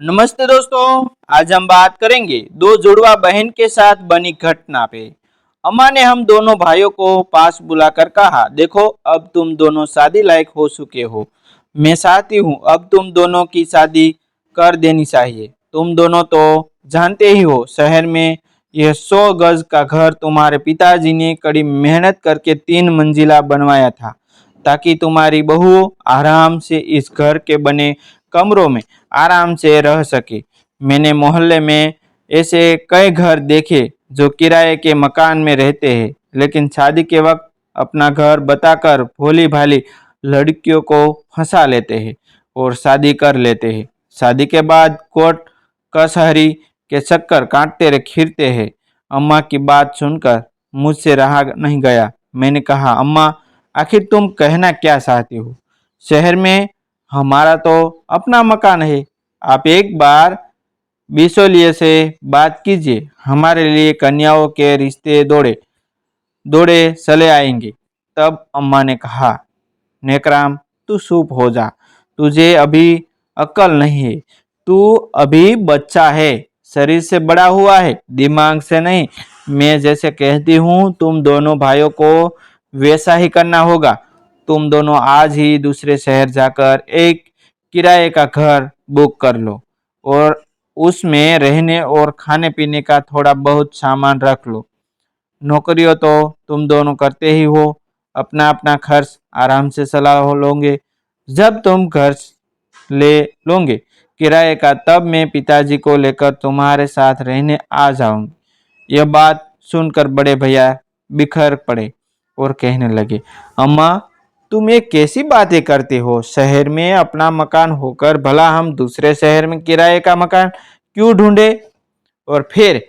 नमस्ते दोस्तों। आज हम बात करेंगे दो जुड़वा बहन के साथ बनी घटना पे। अम्मा ने हम दोनों भाइयों को पास बुलाकर कहा, देखो अब तुम दोनों शादी लायक हो चुके हो। मैं चाहती हूँ अब तुम दोनों की शादी कर देनी चाहिए। तुम दोनों तो जानते ही हो, शहर में यह 100 गज का घर तुम्हारे पिताजी ने कड़ी मेहनत करके 3 मंजिला बनवाया था, ताकि तुम्हारी बहू आराम से इस घर के बने कमरों में आराम से रह सके। मैंने मोहल्ले में ऐसे कई घर देखे जो किराए के मकान में रहते हैं, लेकिन शादी के वक्त अपना घर बताकर भोली भाली लड़कियों को फंसा लेते हैं और शादी कर लेते हैं। शादी के बाद कोर्ट कचहरी के चक्कर काटते रहे फिरते हैं। अम्मा की बात सुनकर मुझसे रहा नहीं गया। मैंने कहा, अम्मा आखिर तुम कहना क्या चाहती हो? शहर में हमारा तो अपना मकान है। आप एक बार बिचौलिए से बात कीजिए, हमारे लिए कन्याओं के रिश्ते दौड़े दौड़े चले आएंगे। तब अम्मा ने कहा, नेकराम तू चुप हो जा, तुझे अभी अक्ल नहीं है। तू अभी बच्चा है, शरीर से बड़ा हुआ है, दिमाग से नहीं। मैं जैसे कहती हूँ तुम दोनों भाइयों को वैसा ही करना होगा। तुम दोनों आज ही दूसरे शहर जाकर एक किराए का घर बुक कर लो और उसमें रहने और खाने पीने का थोड़ा बहुत सामान रख लो। नौकरियों तो तुम दोनों करते ही हो, अपना अपना खर्च आराम से चला हो लोगे। जब तुम घर ले लोगे किराए का, तब मैं पिताजी को लेकर तुम्हारे साथ रहने आ जाऊंगी। यह बात सुनकर बड़े भैया बिखर पड़े और कहने लगे, अम्मा तुम ये कैसी बातें करते हो? शहर में अपना मकान होकर भला हम दूसरे शहर में किराए का मकान क्यों ढूंढे? और फिर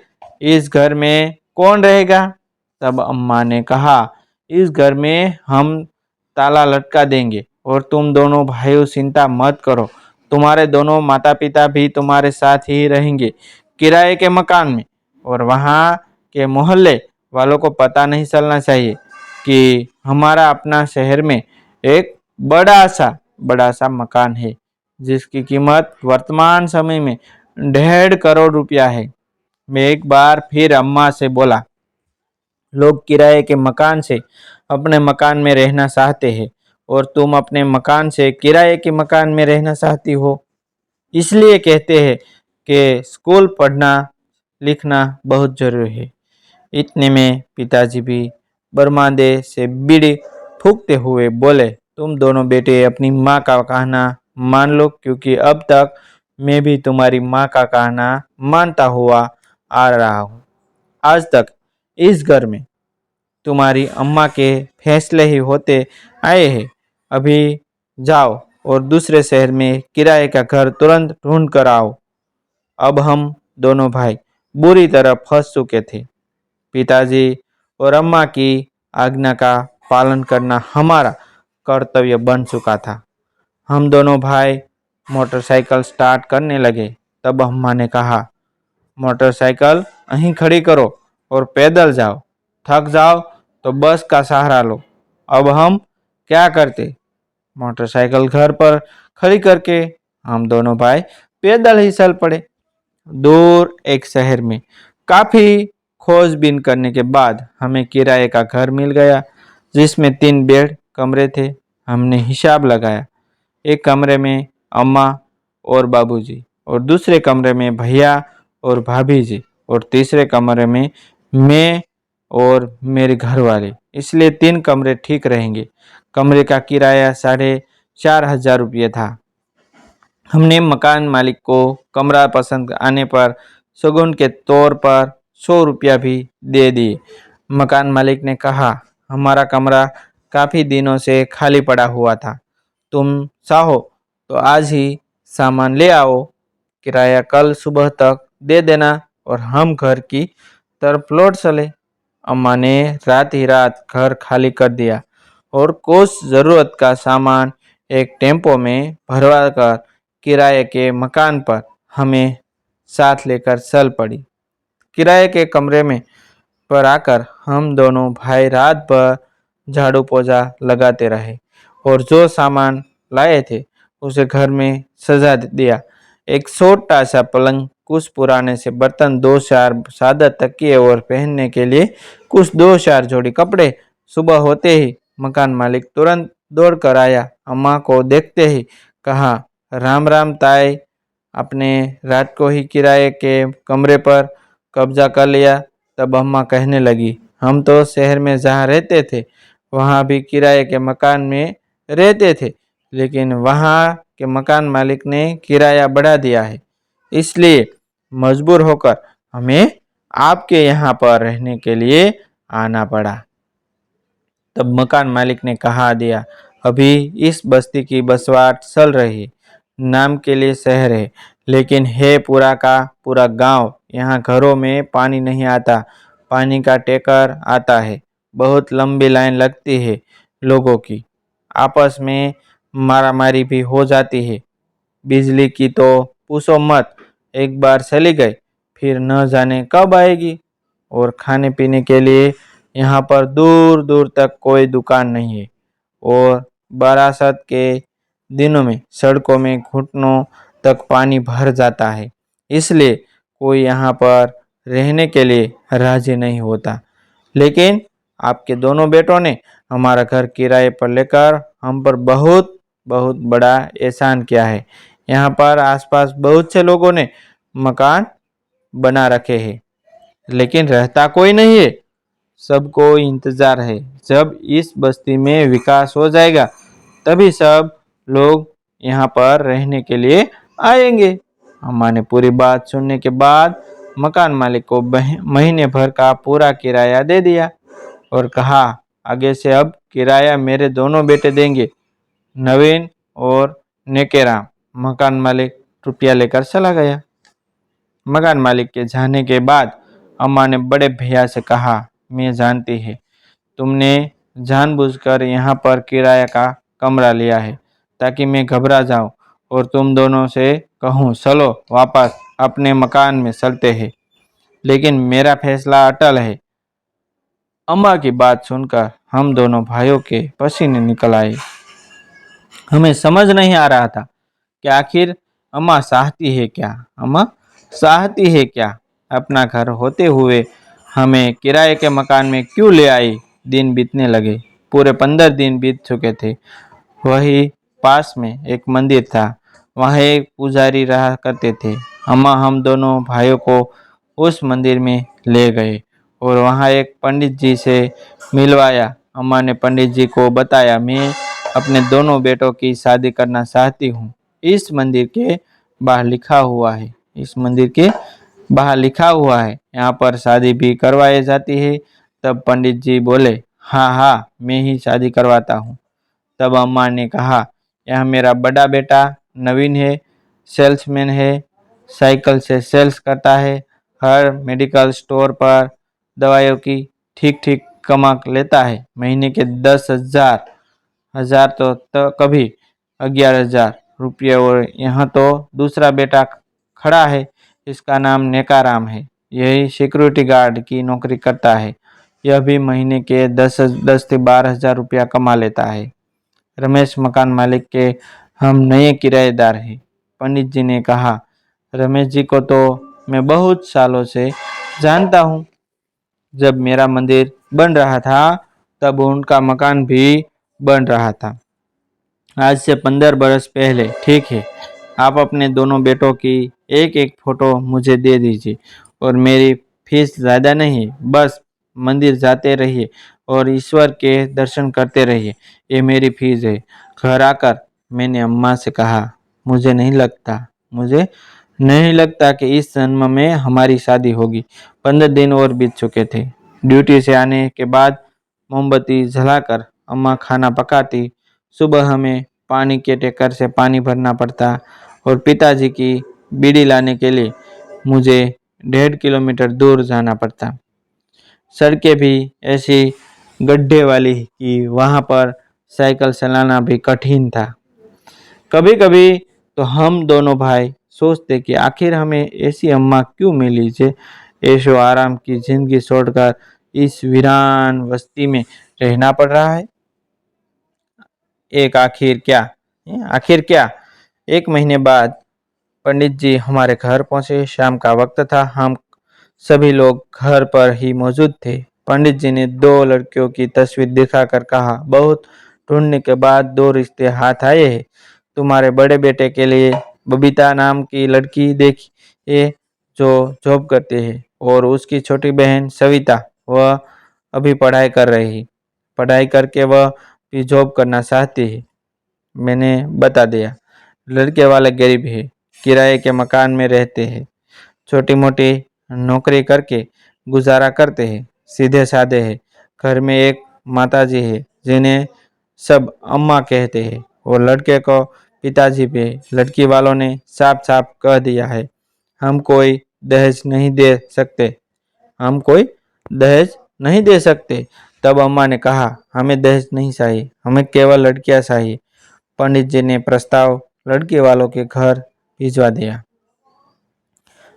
इस घर में कौन रहेगा? तब अम्मा ने कहा, इस घर में हम ताला लटका देंगे और तुम दोनों भाइयों चिंता मत करो। तुम्हारे दोनों माता पिता भी तुम्हारे साथ ही रहेंगे किराए के मकान में, और वहाँ के मोहल्ले वालों को पता नहीं चलना चाहिए कि हमारा अपना शहर में एक बड़ा सा मकान है, जिसकी कीमत वर्तमान समय में 1.5 करोड़ रुपया है। मैं एक बार फिर अम्मा से बोला, लोग किराए के मकान से अपने मकान में रहना चाहते हैं और तुम अपने मकान से किराए के मकान में रहना चाहती हो। इसलिए कहते हैं कि स्कूल पढ़ना लिखना बहुत जरूरी है। इतने में पिताजी भी बरमादे से बीड़ी फूंकते हुए बोले, तुम दोनों बेटे अपनी माँ का कहना मान लो, क्योंकि अब तक मैं भी तुम्हारी माँ का कहना मानता हुआ आ रहा हूँ। आज तक इस घर में तुम्हारी अम्मा के फैसले ही होते आए हैं। अभी जाओ और दूसरे शहर में किराए का घर तुरंत ढूंढ कर आओ। अब हम दोनों भाई बुरी तरह फंस चुके थे। पिताजी और अम्मा की आज्ञा का पालन करना हमारा कर्तव्य बन चुका था। हम दोनों भाई मोटरसाइकिल स्टार्ट करने लगे। तब अम्मा ने कहा, मोटरसाइकिल यहीं खड़ी करो और पैदल जाओ। थक जाओ तो बस का सहारा लो। अब हम क्या करते? मोटरसाइकिल घर पर खड़ी करके हम दोनों भाई पैदल ही चल पड़े। दूर एक शहर में काफी खोजबीन करने के बाद हमें किराए का घर मिल गया, जिसमें 3 बेड कमरे थे। हमने हिसाब लगाया, एक कमरे में अम्मा और बाबूजी, और दूसरे कमरे में भैया और भाभी जी, और तीसरे कमरे में मैं और मेरे घर वाले। इसलिए 3 कमरे ठीक रहेंगे। कमरे का किराया 4,500 रुपये था। हमने मकान मालिक को कमरा पसंद आने पर शगुन के तौर पर 100 रुपया भी दे दिए। मकान मालिक ने कहा, हमारा कमरा काफ़ी दिनों से खाली पड़ा हुआ था, तुम चाहो तो आज ही सामान ले आओ, किराया कल सुबह तक दे देना और हम घर की तरफ लौट चले। अम्मा ने रात ही रात घर खाली कर दिया और कुछ ज़रूरत का सामान एक टेम्पो में भरवा कर किराए के मकान पर हमें साथ लेकर चल पड़ी। किराए के कमरे में पर आकर हम दोनों भाई रात भर झाड़ू पोछा लगाते रहे और जो सामान लाए थे उसे घर में सजा दिया। एक छोटा सा पलंग, कुछ पुराने से बर्तन, दो चार सादा तकिए और पहनने के लिए कुछ दो चार जोड़ी कपड़े। सुबह होते ही मकान मालिक तुरंत दौड़ कर आया। अम्मा को देखते ही कहा, राम राम ताई, आपने रात को ही किराए के कमरे पर कब्जा कर लिया। तब अम्मा कहने लगी, हम तो शहर में जहाँ रहते थे वहाँ भी किराए के मकान में रहते थे, लेकिन वहाँ के मकान मालिक ने किराया बढ़ा दिया है, इसलिए मजबूर होकर हमें आपके यहाँ पर रहने के लिए आना पड़ा। तब मकान मालिक ने कहा दिया, अभी इस बस्ती की बसवाट चल रही है, नाम के लिए शहर है, लेकिन है पूरा का पूरा गांव। यहाँ घरों में पानी नहीं आता, पानी का टैंकर आता है, बहुत लंबी लाइन लगती है लोगों की, आपस में मारामारी भी हो जाती है। बिजली की तो पूछो मत, एक बार चली गई फिर न जाने कब आएगी। और खाने पीने के लिए यहाँ पर दूर दूर तक कोई दुकान नहीं है, और बरसात के दिनों में सड़कों में घुटनों तक पानी भर जाता है, इसलिए कोई यहाँ पर रहने के लिए राजी नहीं होता। लेकिन आपके दोनों बेटों ने हमारा घर किराए पर लेकर हम पर बहुत बहुत बड़ा एहसान किया है। यहाँ पर आसपास बहुत से लोगों ने मकान बना रखे हैं, लेकिन रहता कोई नहीं है। सबको इंतजार है, जब इस बस्ती में विकास हो जाएगा तभी सब लोग यहाँ पर रहने के लिए आएंगे। अम्मा ने पूरी बात सुनने के बाद मकान मालिक को महीने भर का पूरा किराया दे दिया और कहा, आगे से अब किराया मेरे दोनों बेटे देंगे, नवीन और नेकेराम। मकान मालिक रुपया लेकर चला गया। मकान मालिक के जाने के बाद अम्मा ने बड़े भैया से कहा, मैं जानती है तुमने जानबूझकर यहाँ पर किराया का कमरा लिया है ताकि मैं घबरा जाऊं और तुम दोनों से कहूँ चलो वापस अपने मकान में चलते हैं, लेकिन मेरा फैसला अटल है। अम्मा की बात सुनकर हम दोनों भाइयों के पसीने निकल आए। हमें समझ नहीं आ रहा था कि आखिर अम्मा चाहती है क्या। अम्मा चाहती है क्या, अपना घर होते हुए हमें किराए के मकान में क्यों ले आई। दिन बीतने लगे, पूरे 15 दिन बीत चुके थे। वही पास में एक मंदिर था, वहाँ एक पुजारी रहा करते थे। अम्मा हम दोनों भाइयों को उस मंदिर में ले गए और वहाँ एक पंडित जी से मिलवाया। अम्मा ने पंडित जी को बताया, मैं अपने दोनों बेटों की शादी करना चाहती हूँ। इस मंदिर के बाहर लिखा हुआ है, इस मंदिर के बाहर लिखा हुआ है, यहाँ पर शादी भी करवाई जाती है। तब पंडित जी बोले, हाँ हाँ मैं ही शादी करवाता हूँ। तब अम्मा ने कहा, यह मेरा बड़ा बेटा नवीन है, सेल्समैन है, साइकिल से सेल्स करता है, हर मेडिकल स्टोर पर दवाइयों की ठीक ठीक कमा लेता है, महीने के 10,000 हजार तो कभी 11,000 रुपये। और यहाँ तो दूसरा बेटा खड़ा है, इसका नाम नेकाराम है, यही सिक्योरिटी गार्ड की नौकरी करता है, यह भी महीने के 10 से 12,000 रुपया कमा लेता है। रमेश मकान मालिक के हम नए किराएदार हैं। पंडित जी ने कहा, रमेश जी को तो मैं बहुत सालों से जानता हूँ, जब मेरा मंदिर बन रहा था तब उनका मकान भी बन रहा था, आज से 15 बरस पहले। ठीक है, आप अपने दोनों बेटों की एक एक फोटो मुझे दे दीजिए और मेरी फीस ज़्यादा नहीं, बस मंदिर जाते रहिए और ईश्वर के दर्शन करते रहिए, ये मेरी फीस है। घर आकर मैंने अम्मा से कहा, मुझे नहीं लगता कि इस जन्म में हमारी शादी होगी। 15 दिन और बीत चुके थे। ड्यूटी से आने के बाद मोमबत्ती जलाकर अम्मा खाना पकाती। सुबह हमें पानी के टैंकर से पानी भरना पड़ता और पिताजी की बीड़ी लाने के लिए मुझे 1.5 किलोमीटर दूर जाना पड़ता। सड़कें भी ऐसी गड्ढे वाली कि वहाँ पर साइकिल चलाना भी कठिन था। कभी कभी तो हम दोनों भाई सोचते कि आखिर हमें ऐसी अम्मा क्यों मिली जो ऐशो आराम की जिंदगी छोड़कर इस वीरान बस्ती में रहना पड़ रहा है। एक आखिर क्या, एक महीने बाद पंडित जी हमारे घर पहुंचे। शाम का वक्त था। हम सभी लोग घर पर ही मौजूद थे। पंडित जी ने दो लड़कियों की तस्वीर दिखाकर कहा, बहुत ढूंढने के बाद दो रिश्ते हाथ आए हैं। तुम्हारे बड़े बेटे के लिए बबीता नाम की लड़की देखिए जो जॉब करती है, और उसकी छोटी बहन सविता, वह अभी पढ़ाई करके वह भी जॉब करना चाहती है। मैंने बता दिया। लड़के वाले गरीब है, किराए के मकान में रहते हैं, छोटी मोटी नौकरी करके गुजारा करते हैं, सीधे साधे हैं। घर में एक माताजी है जिन्हें सब अम्मा कहते हैं, और लड़के को पिताजी भी है। लड़की वालों ने साफ साफ कह दिया है, हम कोई दहेज नहीं दे सकते, हम कोई दहेज नहीं दे सकते। तब अम्मा ने कहा, हमें दहेज नहीं चाहिए, हमें केवल लड़कियां चाहिए। पंडित जी ने प्रस्ताव लड़की वालों के घर भिजवा दिया।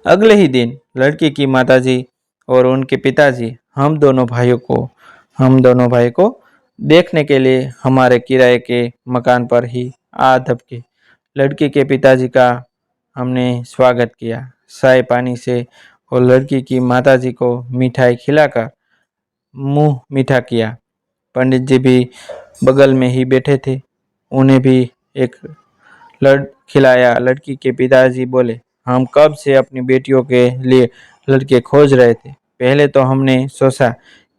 अगले ही दिन लड़की की माताजी और उनके पिताजी हम दोनों भाई को देखने के लिए हमारे किराए के मकान पर ही आ धपके। लड़की के पिताजी का हमने स्वागत किया चाय पानी से, और लड़की की माताजी को मिठाई खिलाकर मुंह मीठा किया। पंडित जी भी बगल में ही बैठे थे, उन्हें भी एक लड़ खिलाया। लड़की के पिताजी बोले, हम कब से अपनी बेटियों के लिए लड़के खोज रहे थे। पहले तो हमने सोचा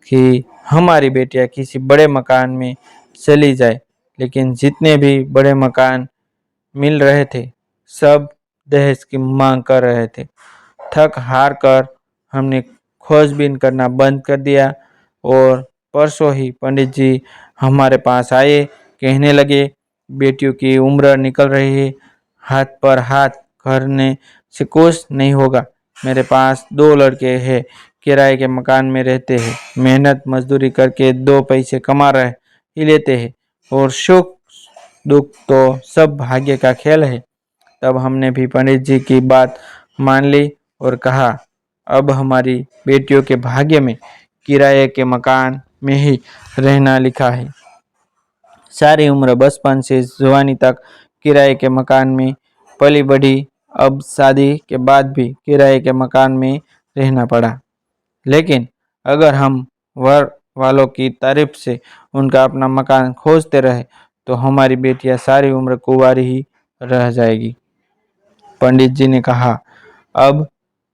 कि हमारी बेटियां किसी बड़े मकान में चली जाए, लेकिन जितने भी बड़े मकान मिल रहे थे सब दहेज की मांग कर रहे थे। थक हार कर हमने खोजबीन करना बंद कर दिया, और परसों ही पंडित जी हमारे पास आए। कहने लगे, बेटियों की उम्र निकल रही है, हाथ पर हाथ करने से कुछ नहीं होगा। मेरे पास दो लड़के हैं, किराए के मकान में रहते हैं, मेहनत मजदूरी करके दो पैसे कमा रहे ही लेते हैं, और सुख दुख तो सब भाग्य का खेल है। तब हमने भी पंडित जी की बात मान ली और कहा, अब हमारी बेटियों के भाग्य में किराए के मकान में ही रहना लिखा है। सारी उम्र बचपन से जवानी तक किराए के मकान में पली बढ़ी, अब शादी के बाद भी किराए के मकान में रहना पड़ा। लेकिन अगर हम वर वालों की तारीफ से उनका अपना मकान खोजते रहे तो हमारी बेटियां सारी उम्र कुंवारी ही रह जाएगी। पंडित जी ने कहा, अब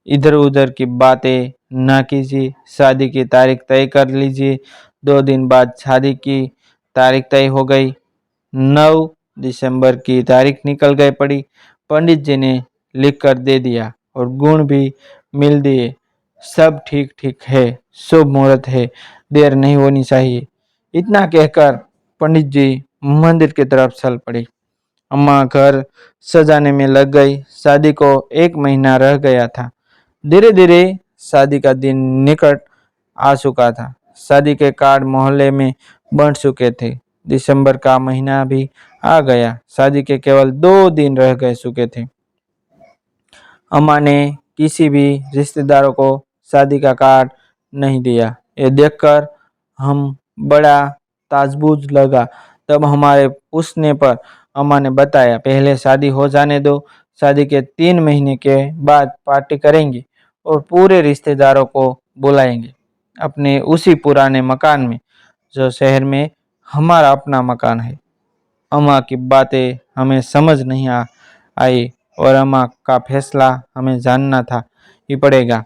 इधर उधर की बातें न कीजिए, शादी की तारीख तय कर लीजिए। 2 दिन बाद शादी की तारीख तय हो गई। 9 दिसंबर की तारीख निकल गई पड़ी। पंडित जी ने लिख कर दे दिया और गुण भी मिल दिए। सब ठीक ठीक है, शुभ मुहूर्त है, देर नहीं होनी चाहिए। इतना कहकर पंडित जी मंदिर की तरफ चल पड़ी। अम्मा घर सजाने में लग गई। शादी को 1 महीना रह गया था। धीरे धीरे शादी का दिन निकट आ चुका था। शादी के कार्ड मोहल्ले में बंट चुके थे। दिसंबर का महीना भी आ गया। शादी के केवल 2 दिन रह गए चुके थे। अम्मा ने किसी भी रिश्तेदारों को शादी का कार्ड नहीं दिया। ये देखकर हम बड़ा ताज्जुब लगा। तब हमारे पूछने पर अम्मा ने बताया, पहले शादी हो जाने दो, शादी के 3 महीने के बाद पार्टी करेंगे और पूरे रिश्तेदारों को बुलाएंगे अपने उसी पुराने मकान में, जो शहर में हमारा अपना मकान है। अम्मा की बातें हमें समझ नहीं आई, और अम्मा का फैसला हमें जानना था ही पड़ेगा।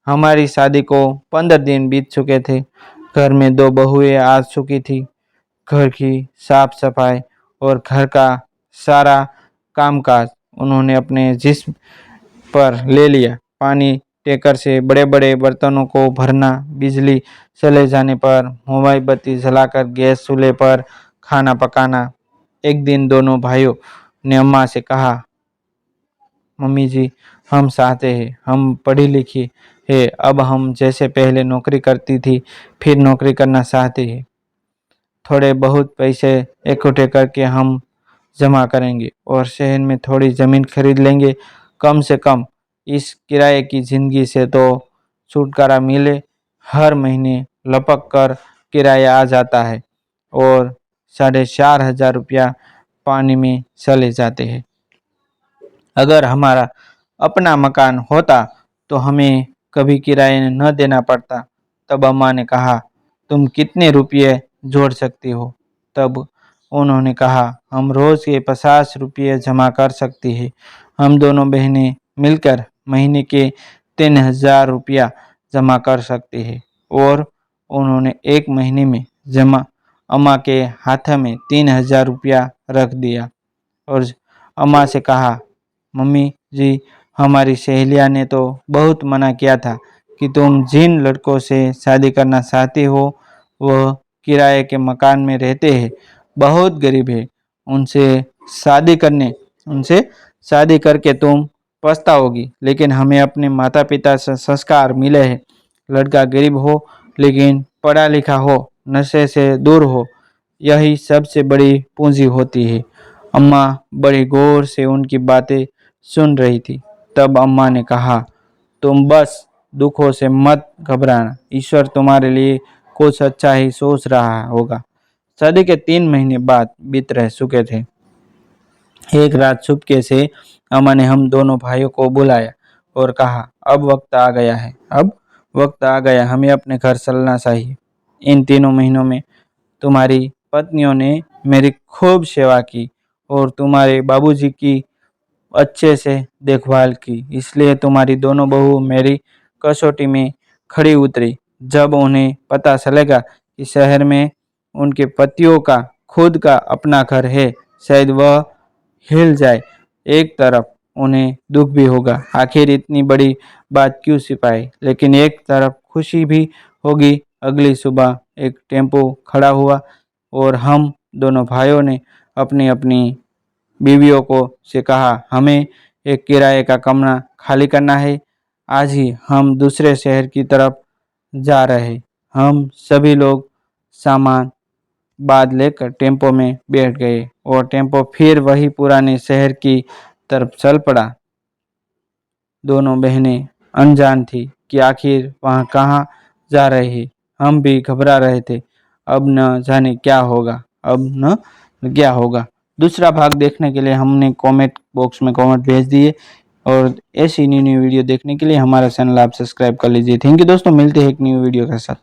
हमारी शादी को 15 दिन बीत चुके थे। घर में 2 बहुएं आ चुकी थी। घर की साफ सफाई और घर का सारा कामकाज उन्होंने अपने जिस्म पर ले लिया। पानी टैंकर से बड़े बड़े बर्तनों को भरना, बिजली चले जाने पर मोबाइल बत्ती जलाकर गैस चूल्हे पर खाना पकाना। एक दिन दोनों भाइयों ने अम्मा से कहा, मम्मी जी, हम चाहते हैं, हम पढ़ी लिखी है, अब हम जैसे पहले नौकरी करती थी फिर नौकरी करना चाहते हैं। थोड़े बहुत पैसे इकट्ठे करके हम जमा करेंगे और शहर में थोड़ी ज़मीन खरीद लेंगे। कम से कम इस किराए की ज़िंदगी से तो छुटकारा मिले। हर महीने लपक कर किराया आ जाता है और 4,500 रुपया पानी में चले जाते हैं। अगर हमारा अपना मकान होता तो हमें कभी किराए न देना पड़ता। तब अम्मा ने कहा, तुम कितने रुपये जोड़ सकती हो? तब उन्होंने कहा, हम रोज़ के 50 रुपये जमा कर सकती है। हम दोनों बहनें मिलकर महीने के 3000 रुपया जमा कर सकते हैं। और उन्होंने एक महीने में जमा अम्मा के हाथ में 3000 रुपया रख दिया और अम्मा से कहा, मम्मी जी, हमारी सहेलियाँ ने तो बहुत मना किया था कि तुम जिन लड़कों से शादी करना चाहती हो वह किराए के मकान में रहते हैं, बहुत गरीब है। उनसे शादी करने उनसे शादी करके तुम पछताओगी। लेकिन हमें अपने माता पिता से संस्कार मिले हैं। लड़का गरीब हो लेकिन पढ़ा लिखा हो, नशे से दूर हो, यही सबसे बड़ी पूंजी होती है। अम्मा बड़ी गौर से उनकी बातें सुन रही थी। तब अम्मा ने कहा, तुम बस दुखों से मत घबराना, ईश्वर तुम्हारे लिए कुछ अच्छा ही सोच रहा होगा। शादी के 3 महीने बाद बीत रह चुके थे। एक रात चुपके से अम्मा ने हम दोनों भाइयों को बुलाया और कहा, अब वक्त आ गया है, अब वक्त आ गया, हमें अपने घर चलना चाहिए। इन 3 महीनों में तुम्हारी पत्नियों ने मेरी खूब सेवा की और तुम्हारे बाबूजी की अच्छे से देखभाल की, इसलिए तुम्हारी दोनों बहू मेरी कसौटी में खड़ी उतरी। जब उन्हें पता चलेगा कि शहर में उनके पतियों का खुद का अपना घर है, शायद वह हिल जाए। एक तरफ उन्हें दुख भी होगा, आखिर इतनी बड़ी बात क्यों छिपाई, लेकिन एक तरफ खुशी भी होगी। अगली सुबह एक टेम्पो खड़ा हुआ और हम दोनों भाइयों ने अपनी अपनी बीवियों को से कहा, हमें एक किराए का कमरा खाली करना है। आज ही हम दूसरे शहर की तरफ जा रहे। हम सभी लोग सामान बाद लेकर टेम्पो में बैठ गए और टेम्पो फिर वही पुराने शहर की तरफ चल पड़ा। दोनों बहनें अनजान थी कि आखिर वहाँ कहाँ जा रहे हैं। हम भी घबरा रहे थे, अब न जाने क्या होगा, अब न क्या होगा। दूसरा भाग देखने के लिए हमने कमेंट बॉक्स में कमेंट भेज दिए और ऐसी न्यू न्यू वीडियो देखने के लिए हमारा चैनल आप सब्सक्राइब कर लीजिए। थैंक यू दोस्तों, मिलते हैं एक न्यू वीडियो के साथ।